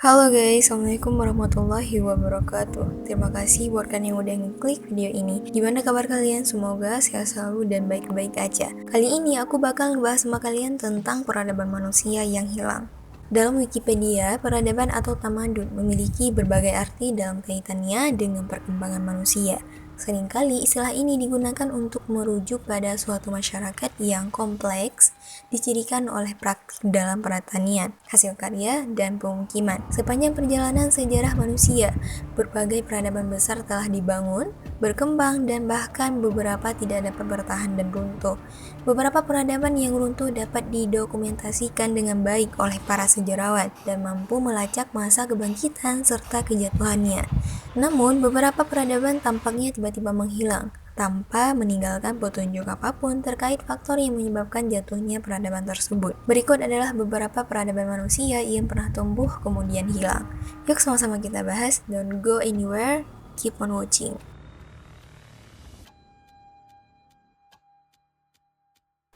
Halo guys, Assalamualaikum warahmatullahi wabarakatuh. Terima kasih buat kalian yang udah ngeklik video ini. Gimana kabar kalian? Semoga sehat selalu dan baik-baik aja. Kali ini aku bakal ngebahas sama kalian tentang peradaban manusia yang hilang. Dalam Wikipedia, peradaban atau tamadun memiliki berbagai arti dalam kaitannya dengan perkembangan manusia. Seringkali istilah ini digunakan untuk merujuk pada suatu masyarakat yang kompleks, dicirikan oleh praktik dalam pertanian, hasil karya, dan pemukiman. Sepanjang perjalanan sejarah manusia, berbagai peradaban besar telah dibangun, berkembang, dan bahkan beberapa tidak dapat bertahan dan runtuh. Beberapa peradaban yang runtuh dapat didokumentasikan dengan baik oleh para sejarawan dan mampu melacak masa kebangkitan serta kejatuhannya. Namun, beberapa peradaban tampaknya tiba-tiba menghilang, tanpa meninggalkan petunjuk apapun terkait faktor yang menyebabkan jatuhnya peradaban tersebut. Berikut adalah beberapa peradaban manusia yang pernah tumbuh kemudian hilang. Yuk sama-sama kita bahas, don't go anywhere, keep on watching.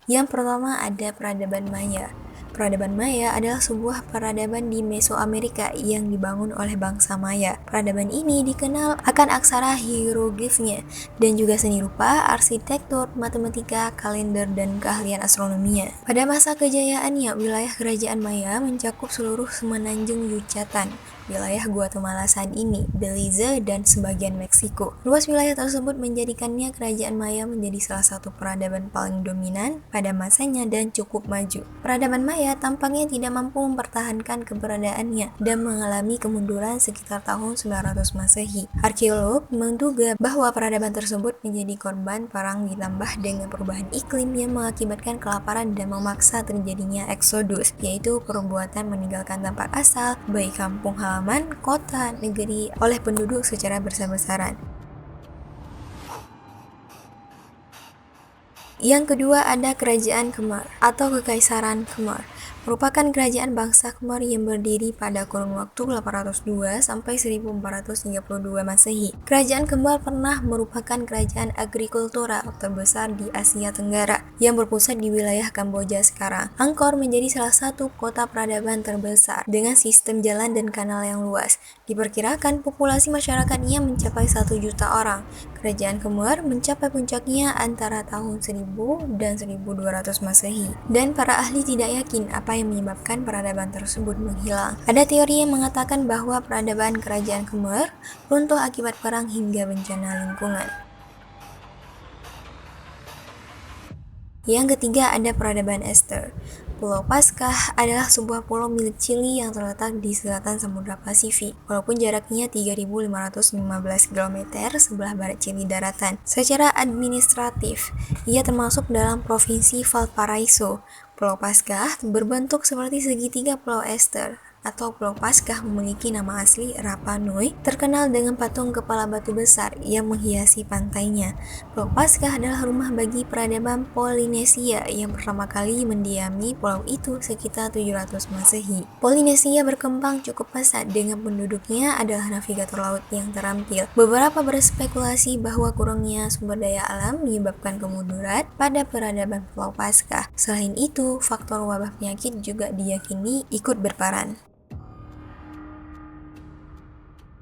Yang pertama ada peradaban Maya. Peradaban Maya adalah sebuah peradaban di Mesoamerika yang dibangun oleh bangsa Maya. Peradaban ini dikenal akan aksara hieroglifnya dan juga seni rupa, arsitektur, matematika, kalender, dan keahlian astronominya. Pada masa kejayaannya, wilayah kerajaan Maya mencakup seluruh semenanjung Yucatan, wilayah Guatemala saat ini, Belize, dan sebagian Meksiko. Luas wilayah tersebut menjadikannya kerajaan Maya menjadi salah satu peradaban paling dominan pada masanya dan cukup maju. Peradaban Maya tampaknya tidak mampu mempertahankan keberadaannya dan mengalami kemunduran sekitar tahun 900 Masehi. Arkeolog menduga bahwa peradaban tersebut menjadi korban perang ditambah dengan perubahan iklim yang mengakibatkan kelaparan dan memaksa terjadinya eksodus, yaitu perbuatan meninggalkan tempat asal, baik kampung halaman, kota, negeri, oleh penduduk secara besar-besaran. Yang kedua ada Kerajaan Khmer atau Kekaisaran Khmer, merupakan kerajaan bangsa Khmer yang berdiri pada kurun waktu 802 sampai 1432 Masehi. Kerajaan Khmer pernah merupakan kerajaan agrikultural terbesar di Asia Tenggara yang berpusat di wilayah Kamboja sekarang. Angkor menjadi salah satu kota peradaban terbesar dengan sistem jalan dan kanal yang luas. Diperkirakan populasi masyarakatnya mencapai 1 juta orang. Kerajaan Khmer mencapai puncaknya antara tahun 1000 dan 1200 Masehi. Dan para ahli tidak yakin apa yang menyebabkan peradaban tersebut menghilang. Ada teori yang mengatakan bahwa peradaban kerajaan Khmer runtuh akibat perang hingga bencana lingkungan. Yang ketiga ada peradaban Ester. Pulau Paskah adalah sebuah pulau milik Chili yang terletak di selatan Samudra Pasifik, walaupun jaraknya 3.515 km sebelah barat Chili daratan. Secara administratif, ia termasuk dalam Provinsi Valparaiso. Pulau Paskah berbentuk seperti segitiga Pulau Ester atau Pulau Paskah memiliki nama asli Rapa Nui, terkenal dengan patung kepala batu besar yang menghiasi pantainya. Pulau Paskah adalah rumah bagi peradaban Polinesia yang pertama kali mendiami pulau itu sekitar 700 Masehi. Polinesia berkembang cukup pesat dengan penduduknya adalah navigator laut yang terampil. Beberapa berspekulasi bahwa kurangnya sumber daya alam menyebabkan kemunduran pada peradaban Pulau Paskah. Selain itu, faktor wabah penyakit juga diyakini ikut berperan.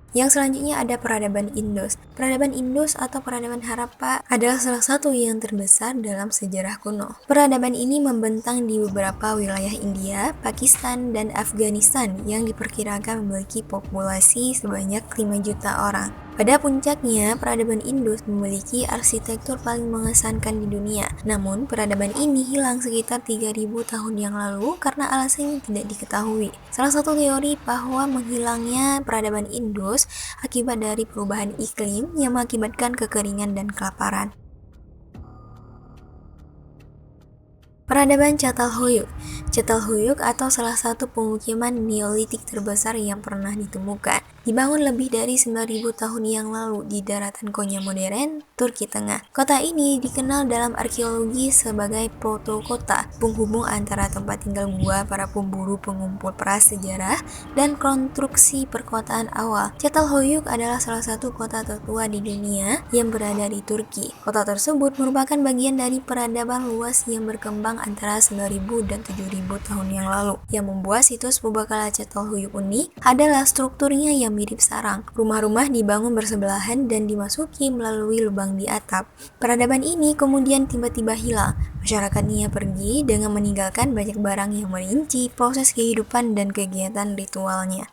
Yang selanjutnya ada peradaban Indus. Peradaban Indus atau peradaban Harappa adalah salah satu yang terbesar dalam sejarah kuno. Peradaban ini membentang di beberapa wilayah India, Pakistan, dan Afghanistan yang diperkirakan memiliki populasi sebanyak 5 juta orang. Pada puncaknya, peradaban Indus memiliki arsitektur paling mengesankan di dunia. Namun, peradaban ini hilang sekitar 3000 tahun yang lalu karena alasan yang tidak diketahui. Salah satu teori bahwa menghilangnya peradaban Indus akibat dari perubahan iklim yang mengakibatkan kekeringan dan kelaparan. Peradaban Çatalhöyük atau salah satu pemukiman Neolitik terbesar yang pernah ditemukan. dibangun lebih dari 9.000 tahun yang lalu di daratan Konya modern, Turki Tengah. Kota ini dikenal dalam arkeologi sebagai proto-kota, penghubung antara tempat tinggal gua para pemburu pengumpul prasejarah dan konstruksi perkotaan awal. Çatalhöyük adalah salah satu kota tertua di dunia yang berada di Turki. Kota tersebut merupakan bagian dari peradaban luas yang berkembang antara 9.000 dan 7.000 tahun yang lalu. Yang membuat situs Purbakala Çatalhöyük unik adalah strukturnya yang mirip sarang. Rumah-rumah dibangun bersebelahan dan dimasuki melalui lubang di atap. Peradaban ini kemudian tiba-tiba hilang. Masyarakatnya pergi dengan meninggalkan banyak barang yang merinci proses kehidupan dan kegiatan ritualnya.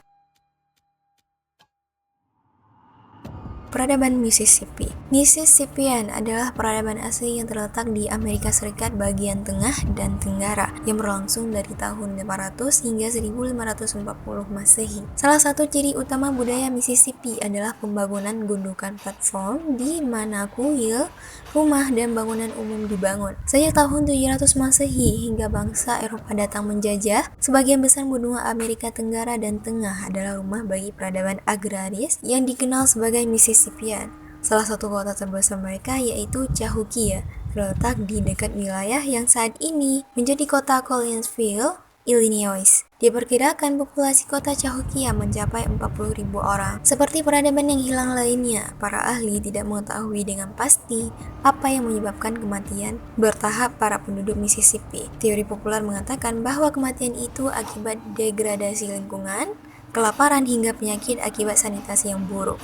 Peradaban Mississippi. Mississippian adalah peradaban asli yang terletak di Amerika Serikat bagian tengah dan tenggara yang berlangsung dari tahun 500 hingga 1540 Masehi. Salah satu ciri utama budaya Mississippi adalah pembangunan gundukan platform di mana kuil, rumah, dan bangunan umum dibangun. Sejak tahun 700 Masehi hingga bangsa Eropa datang menjajah, sebagian besar benua Amerika Tenggara dan Tengah adalah rumah bagi peradaban agraris yang dikenal sebagai Mississippian. Salah satu kota terbesar mereka yaitu Cahokia, terletak di dekat wilayah yang saat ini menjadi kota Collinsville, Illinois. Diperkirakan populasi kota Cahokia mencapai 40.000 orang. Seperti peradaban yang hilang lainnya, para ahli tidak mengetahui dengan pasti apa yang menyebabkan kematian bertahap para penduduk Mississippi. Teori populer mengatakan bahwa kematian itu akibat degradasi lingkungan, kelaparan, hingga penyakit akibat sanitasi yang buruk.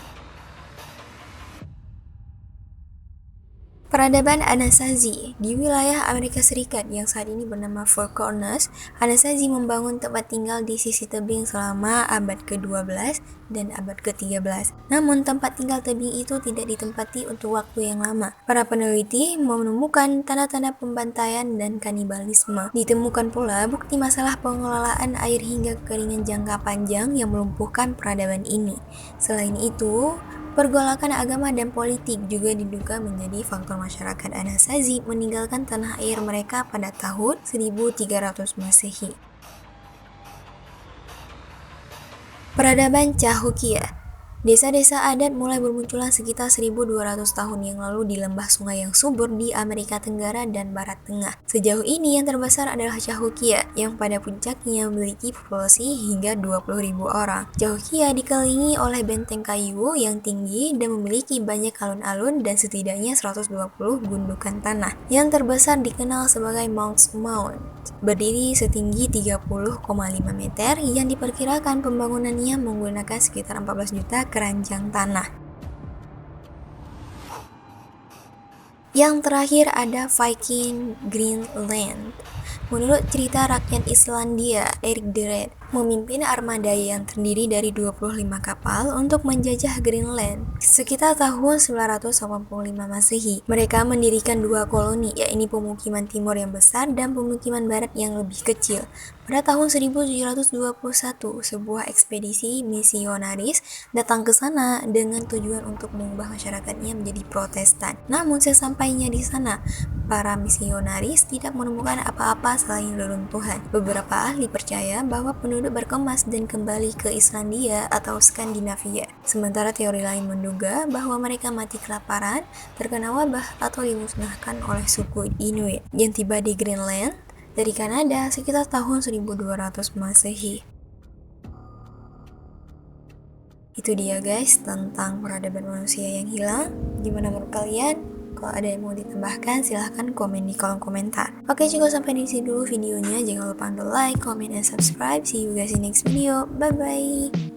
Peradaban Anasazi di wilayah Amerika Serikat yang saat ini bernama Four Corners. Anasazi membangun tempat tinggal di sisi tebing selama abad ke-12 dan abad ke-13. Namun tempat tinggal tebing itu tidak ditempati untuk waktu yang lama. Para peneliti menemukan tanda-tanda pembantaian dan kanibalisme. Ditemukan pula bukti masalah pengelolaan air hingga kekeringan jangka panjang yang melumpuhkan peradaban ini. Selain itu, pergolakan agama dan politik juga diduga menjadi faktor masyarakat Anasazi meninggalkan tanah air mereka pada tahun 1300 Masehi. Peradaban Cahokia. Desa-desa adat mulai bermunculan sekitar 1.200 tahun yang lalu di lembah sungai yang subur di Amerika Tenggara dan Barat Tengah. Sejauh ini yang terbesar adalah Cahokia yang pada puncaknya memiliki populasi hingga 20.000 orang. Cahokia dikelilingi oleh benteng kayu yang tinggi dan memiliki banyak alun-alun dan setidaknya 120 gundukan tanah. Yang terbesar dikenal sebagai Mount Mount, berdiri setinggi 30,5 meter yang diperkirakan pembangunannya menggunakan sekitar 14 juta keranjang tanah. Yang terakhir ada Viking Greenland. Menurut cerita rakyat Islandia, Erik the Red memimpin armada yang terdiri dari 25 kapal untuk menjajah Greenland sekitar tahun 985 Masehi. Mereka mendirikan dua koloni, yaitu pemukiman timur yang besar dan pemukiman barat yang lebih kecil. Pada tahun 1721, sebuah ekspedisi misionaris datang ke sana dengan tujuan untuk mengubah masyarakatnya menjadi Protestan. Namun sesampainya di sana, para misionaris tidak menemukan apa-apa selain reruntuhan. Beberapa ahli percaya bahwa penduduk berkemas dan kembali ke Islandia atau Skandinavia. Sementara teori lain menduga bahwa mereka mati kelaparan, terkena wabah, atau dimusnahkan oleh suku Inuit yang tiba di Greenland dari Kanada sekitar tahun 1200 Masehi. Itu dia guys tentang peradaban manusia yang hilang. Gimana menurut kalian? Kalau ada yang mau ditambahkan, silahkan komen di kolom komentar. Oke, cukup sampai di sini dulu videonya. Jangan lupa untuk like, comment, and subscribe. See you guys in next video. Bye-bye.